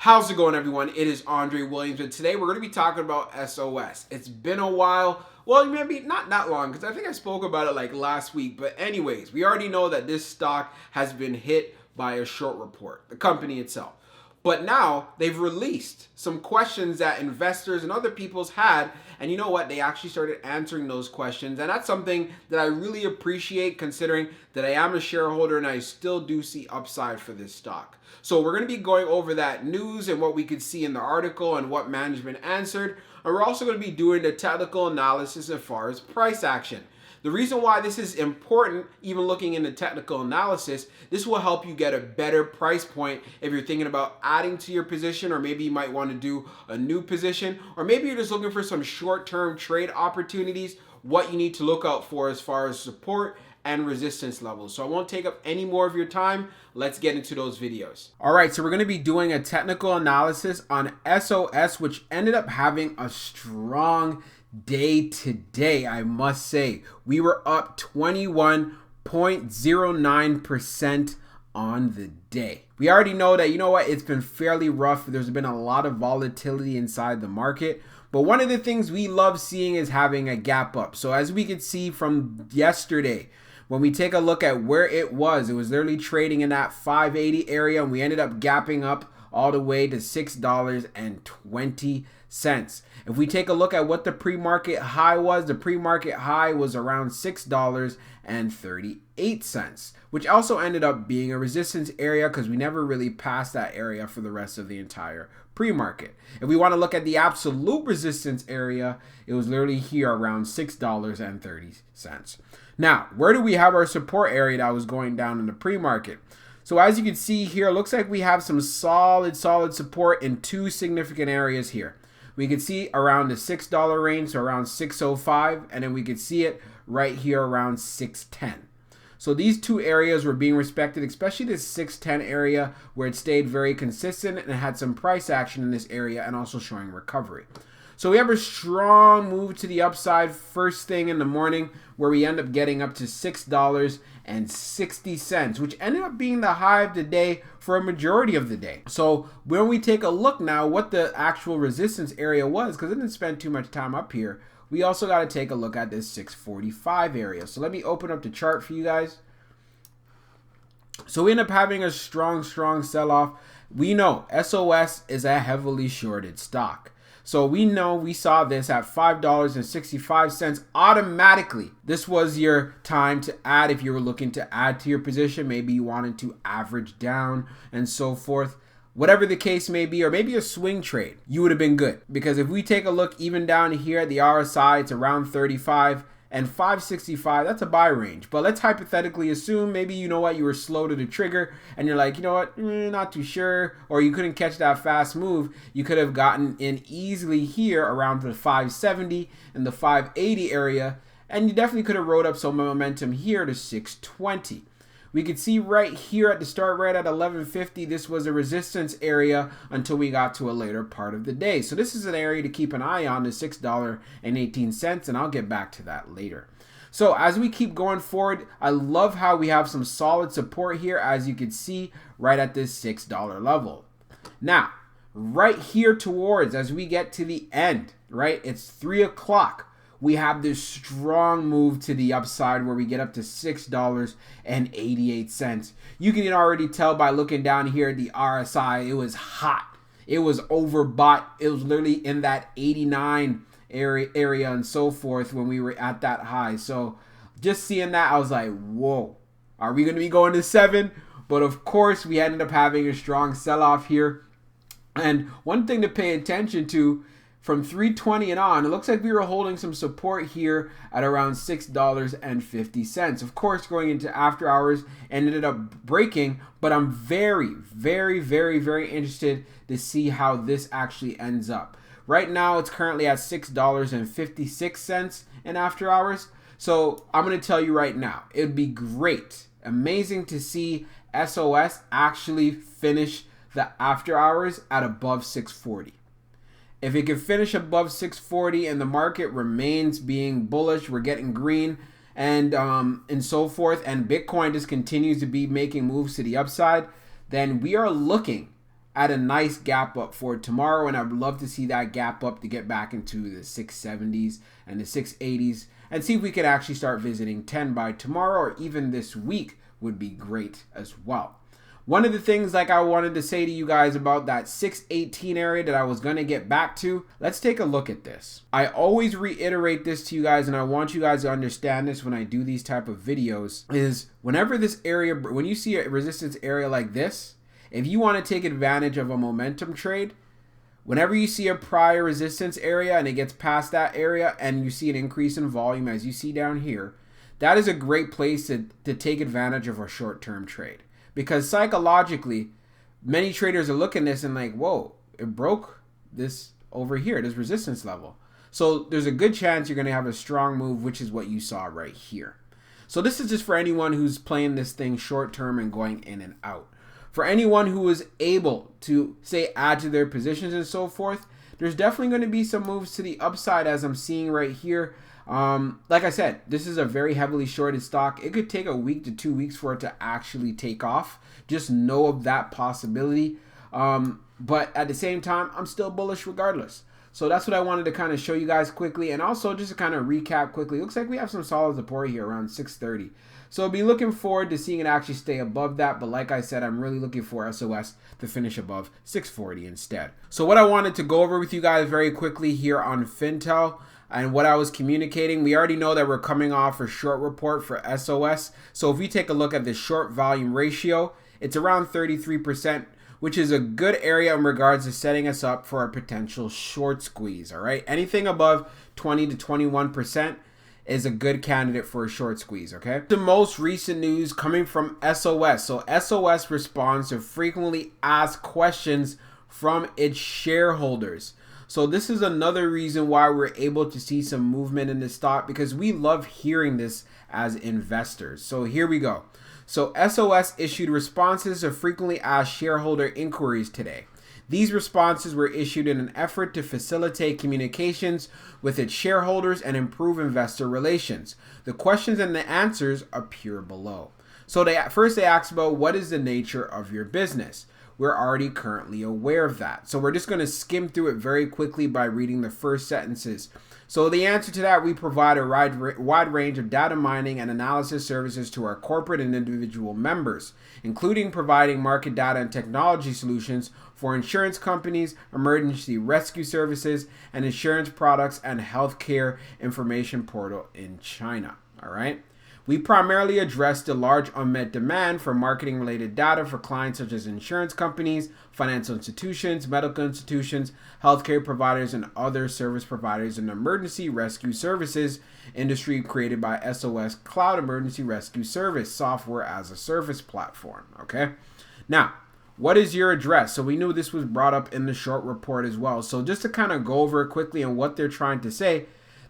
How's it going, everyone? It is Andre Williams, and today we're going to be talking about SOS. It's been a while. Well, maybe not that long, because I think I spoke about it like last week. But anyways, we already know that this stock has been hit by a short report, the company itself. But now they've released some questions that investors and other people's had. And you know what? They actually started answering those questions. And that's something that I really appreciate, considering that I am a shareholder and I still do see upside for this stock. So we're going to be going over that news and what we could see in the article and what management answered. And we're also going to be doing the technical analysis as far as price action. The reason why this is important, even looking into technical analysis, this will help you get a better price point if you're thinking about adding to your position, or maybe you might want to do a new position, or maybe you're just looking for some short-term trade opportunities, what you need to look out for as far as support and resistance levels. So I won't take up any more of your time. Let's get into those videos. All right, so we're going to be doing a technical analysis on SOS, which ended up having a strong day today, I must say. We were up 21.09% on the day. We already know that, you know what, it's been fairly rough. There's been a lot of volatility inside the market. But one of the things we love seeing is having a gap up. So as we could see from yesterday, when we take a look at where it was literally trading in that 580 area, and we ended up gapping up all the way to $6.20. If we take a look at what the pre-market high was, the pre-market high was around $6.38, which also ended up being a resistance area because we never really passed that area for the rest of the entire pre-market. If we want to look at the absolute resistance area, it was literally here around $6.30. Now, where do we have our support area that was going down in the pre-market? So as you can see here, it looks like we have some solid support in two significant areas here. We could see around the $6 range, so around 605, and then we could see it right here around 610. So these two areas were being respected, especially this 610 area where it stayed very consistent and had some price action in this area and also showing recovery. So we have a strong move to the upside first thing in the morning, where we end up getting up to $6.60, which ended up being the high of the day for a majority of the day. So when we take a look now what the actual resistance area was, because I didn't spend too much time up here, we also got to take a look at this 645 area. So let me open up the chart for you guys. So we end up having a strong sell-off. We know SOS is a heavily shorted stock. So we know we saw this at $5.65 automatically. This was your time to add if you were looking to add to your position. Maybe you wanted to average down and so forth. Whatever the case may be, or maybe a swing trade, you would have been good. Because if we take a look even down here at the RSI, it's around 35 and 565, that's a buy range. But let's hypothetically assume maybe, you know what, you were slow to the trigger and you're like, you know what, not too sure, or you couldn't catch that fast move. You could have gotten in easily here around the 570 and the 580 area, and you definitely could have rode up some momentum here to 620. We could see right here at the start, right at 1150, this was a resistance area until we got to a later part of the day. So this is an area to keep an eye on, the $6.18, and I'll get back to that later. So as we keep going forward, I love how we have some solid support here, as you can see, right at this $6 level. Now, right here towards, as we get to the end, right, it's 3 o'clock. We have this strong move to the upside where we get up to $6.88. You can already tell by looking down here at the RSI, it was hot. It was overbought. It was literally in that 89 area and so forth when we were at that high. So just seeing that, I was like, whoa, are we going to be going to 7? But of course, we ended up having a strong sell-off here. And one thing to pay attention to, from 320 and on, it looks like we were holding some support here at around $6.50. Of course, going into after hours, ended up breaking, but I'm very interested to see how this actually ends up. Right now, it's currently at $6.56 in after hours. So I'm going to tell you right now, it would be great, amazing to see SOS actually finish the after hours at above 640. If it can finish above 640 and the market remains being bullish, we're getting green and so forth, and Bitcoin just continues to be making moves to the upside, then we are looking at a nice gap up for tomorrow, and I'd love to see that gap up to get back into the 670s and the 680s and see if we could actually start visiting 10 by tomorrow, or even this week would be great as well. One of the things like I wanted to say to you guys about that 618 area that I was going to get back to, let's take a look at this. I always reiterate this to you guys, and I want you guys to understand this when I do these type of videos, is whenever this area, when you see a resistance area like this, if you want to take advantage of a momentum trade, whenever you see a prior resistance area and it gets past that area and you see an increase in volume as you see down here, that is a great place to take advantage of a short-term trade. Because psychologically, many traders are looking at this and like, whoa, it broke this over here, this resistance level. So there's a good chance you're going to have a strong move, which is what you saw right here. So this is just for anyone who's playing this thing short term and going in and out. For anyone who is able to, say, add to their positions and so forth, there's definitely going to be some moves to the upside as I'm seeing right here. Like I said, this is a very heavily shorted stock. It could take a week to 2 weeks for it to actually take off. Just know of that possibility. But at the same time, I'm still bullish regardless. So that's what I wanted to kind of show you guys quickly. And also just to kind of recap quickly, looks like we have some solid support here around 630. So I'll be looking forward to seeing it actually stay above that. But like I said, I'm really looking for SOS to finish above 640 instead. So what I wanted to go over with you guys very quickly here on Fintel, and what I was communicating, we already know that we're coming off a short report for SOS. So if we take a look at the short volume ratio, it's around 33%, which is a good area in regards to setting us up for a potential short squeeze, all right? Anything above 20 to 21% is a good candidate for a short squeeze, okay? The most recent news coming from SOS. So SOS responds to frequently asked questions from its shareholders. So this is another reason why we're able to see some movement in the stock, because we love hearing this as investors. So here we go. So SOS issued responses to frequently asked shareholder inquiries today. These responses were issued in an effort to facilitate communications with its shareholders and improve investor relations. The questions and the answers appear below. So they asked about, what is the nature of your business? We're already currently aware of that. So we're just going to skim through it very quickly by reading the first sentences. So the answer to that, we provide a wide range of data mining and analysis services to our corporate and individual members, including providing market data and technology solutions for insurance companies, emergency rescue services, and insurance products and healthcare information portal in China. All right. We primarily address the large unmet demand for marketing-related data for clients such as insurance companies, financial institutions, medical institutions, healthcare providers, and other service providers in the emergency rescue services industry created by SOS Cloud Emergency Rescue Service Software as a Service platform. Okay, now, what is your address? So we knew this was brought up in the short report as well. So just to kind of go over it quickly and what they're trying to say,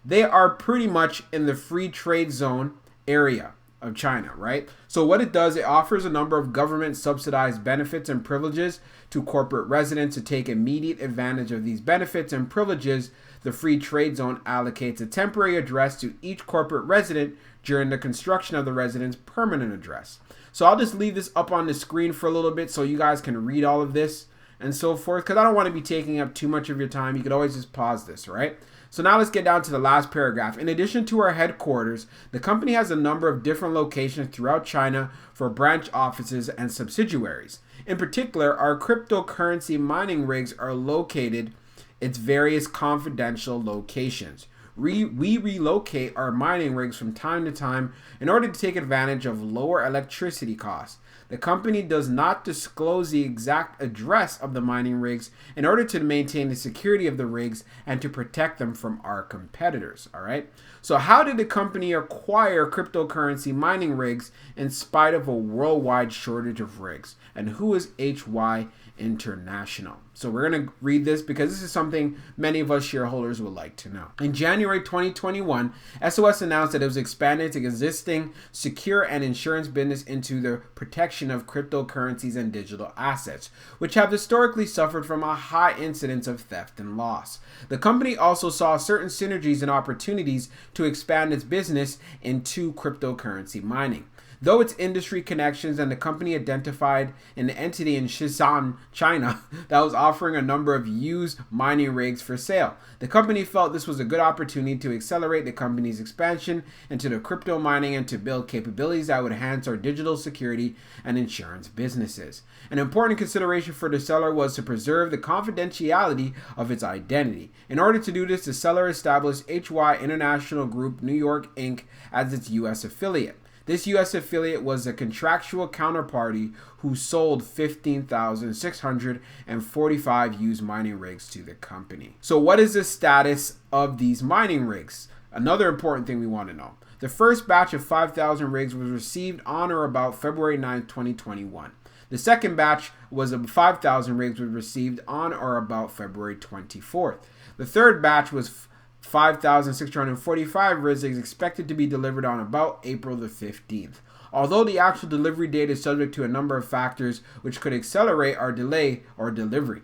they are pretty much in the free trade zone area of China, right? So what it does, it offers a number of government subsidized benefits and privileges to corporate residents to take immediate advantage of these benefits and privileges. The free trade zone allocates a temporary address to each corporate resident during the construction of the resident's permanent address. So I'll just leave this up on the screen for a little bit so you guys can read all of this and so forth, because I don't want to be taking up too much of your time. You could always just pause this, right? So now let's get down to the last paragraph. In addition to our headquarters, the company has a number of different locations throughout China for branch offices and subsidiaries. In particular, our cryptocurrency mining rigs are located its various confidential locations. We relocate our mining rigs from time to time in order to take advantage of lower electricity costs. The company does not disclose the exact address of the mining rigs in order to maintain the security of the rigs and to protect them from our competitors. All right. So how did the company acquire cryptocurrency mining rigs in spite of a worldwide shortage of rigs? And who is HY International? So we're going to read this because this is something many of us shareholders would like to know. In January 2021, SOS announced that it was expanding its existing secure and insurance business into the protection of cryptocurrencies and digital assets, which have historically suffered from a high incidence of theft and loss. The company also saw certain synergies and opportunities to expand its business into cryptocurrency mining. Though its industry connections and the company identified an entity in Shenzhen, China, that was offering a number of used mining rigs for sale. The company felt this was a good opportunity to accelerate the company's expansion into the crypto mining and to build capabilities that would enhance our digital security and insurance businesses. An important consideration for the seller was to preserve the confidentiality of its identity. In order to do this, the seller established HY International Group New York Inc. as its U.S. affiliate. This U.S. affiliate was a contractual counterparty who sold 15,645 used mining rigs to the company. So what is the status of these mining rigs? Another important thing we want to know. The first batch of 5,000 rigs was received on or about February 9, 2021. The second batch was of 5,000 rigs was received on or about February 24th. The third batch was 5,645 rigs expected to be delivered on about April the 15th. Although the actual delivery date is subject to a number of factors which could accelerate or delay our delivery.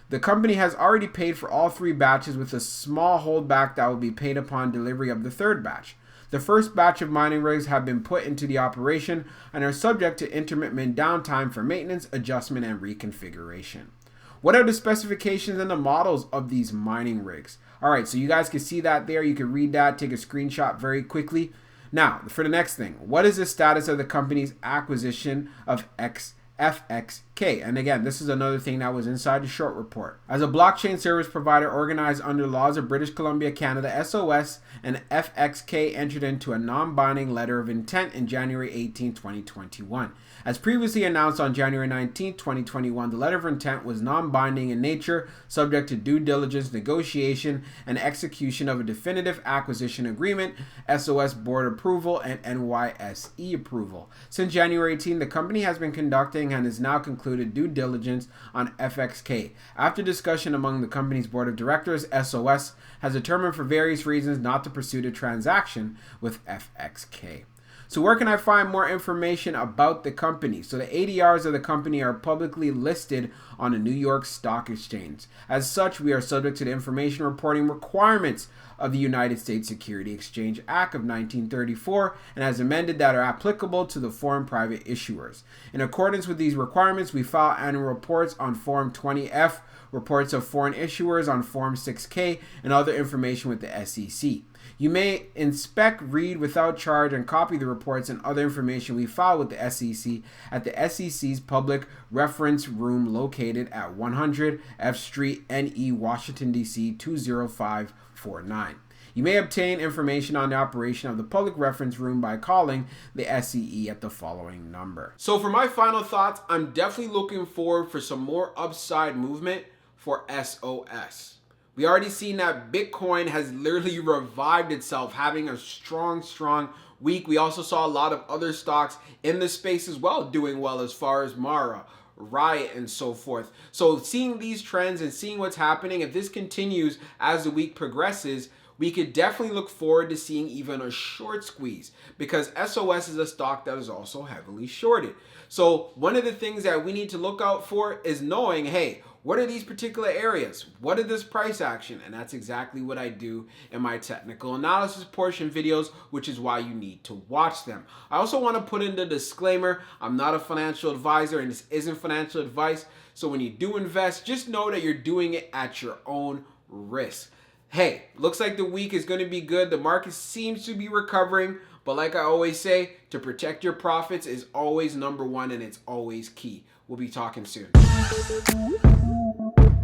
The company has already paid for all three batches with a small holdback that will be paid upon delivery of the third batch. The first batch of mining rigs have been put into the operation and are subject to intermittent downtime for maintenance, adjustment, and reconfiguration. What are the specifications and the models of these mining rigs? All right, so you guys can see that there. You can read that, take a screenshot very quickly. Now, for the next thing, what is the status of the company's acquisition of FXK? And again, this is another thing that was inside the short report. As a blockchain service provider organized under laws of British Columbia, Canada, SOS and FXK entered into a non-binding letter of intent in January 18, 2021. As previously announced on January 19, 2021, the letter of intent was non-binding in nature, subject to due diligence, negotiation, and execution of a definitive acquisition agreement, SOS board approval, and NYSE approval. Since January 18, the company has been conducting and has now concluded due diligence on FXK. After discussion among the company's board of directors, SOS has determined for various reasons not to pursue the transaction with FXK. So where can I find more information about the company? So the ADRs of the company are publicly listed on the New York Stock Exchange. As such, we are subject to the information reporting requirements of the United States Securities Exchange Act of 1934 and as amended that are applicable to the foreign private issuers. In accordance with these requirements, we file annual reports on Form 20F, reports of foreign issuers on Form 6K, and other information with the SEC. You may inspect, read without charge, and copy the reports and other information we file with the SEC at the SEC's Public Reference Room located at 100 F Street, NE, Washington, D.C. 20549. You may obtain information on the operation of the Public Reference Room by calling the SEC at the following number. So for my final thoughts, I'm definitely looking forward for some more upside movement for SOS. We already seen that Bitcoin has literally revived itself, having a strong week. We also saw a lot of other stocks in the space as well doing well, as far as Mara, Riot, and so forth. So seeing these trends and seeing what's happening, if this continues as the week progresses, we could definitely look forward to seeing even a short squeeze, because SOS is a stock that is also heavily shorted. So one of the things that we need to look out for is knowing, hey, what are these particular areas? What is this price action? And that's exactly what I do in my technical analysis portion videos, which is why you need to watch them. I also want to put in the disclaimer, I'm not a financial advisor and this isn't financial advice. So when you do invest, just know that you're doing it at your own risk. Hey, looks like the week is going to be good. The market seems to be recovering. But like I always say, to protect your profits is always number one and it's always key. We'll be talking soon.